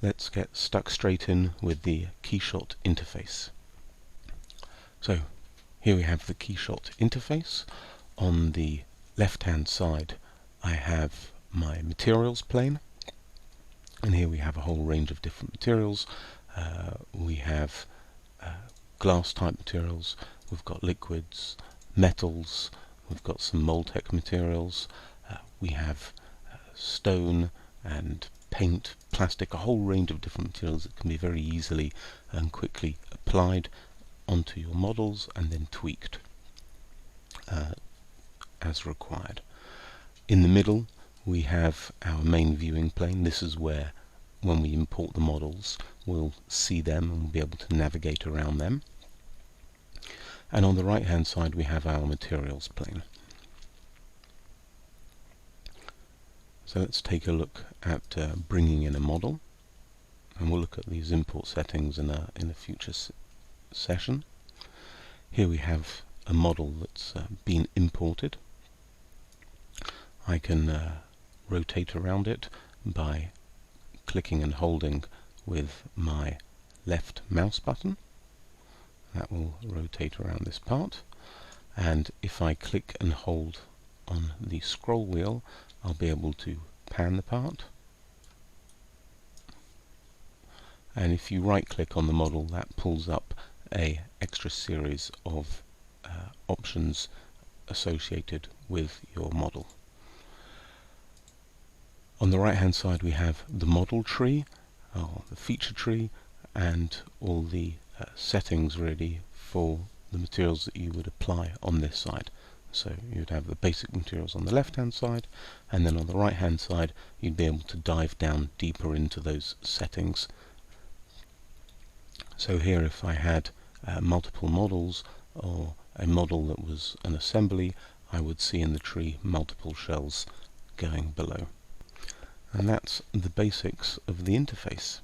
let's get stuck straight in with the KeyShot interface. So here we have the KeyShot interface. On the left hand side I have my materials plane, and here we have a whole range of different materials. We have glass type materials, we've got liquids, metals, we've got some Moldtec materials, we have stone and paint, plastic, a whole range of different materials that can be very easily and quickly applied onto your models and then tweaked as required. In the middle we have our main viewing plane. This is where, when we import the models, we'll see them and we'll be able to navigate around them. And on the right hand side we have our materials plane. So let's take a look at bringing in a model, and we'll look at these import settings in a future session. Here we have a model that's been imported. I can rotate around it by clicking and holding with my left mouse button. That will rotate around this part, and if I click and hold on the scroll wheel I'll be able to pan the part, and if you right click on the model that pulls up a extra series of options associated with your model. On the right hand side we have the model tree, or the feature tree, and all the settings ready for the materials that you would apply on this side. So you'd have the basic materials on the left hand side, and then on the right hand side you'd be able to dive down deeper into those settings. So here, if I had multiple models, or a model that was an assembly, I would see in the tree multiple shells going below. And that's the basics of the interface.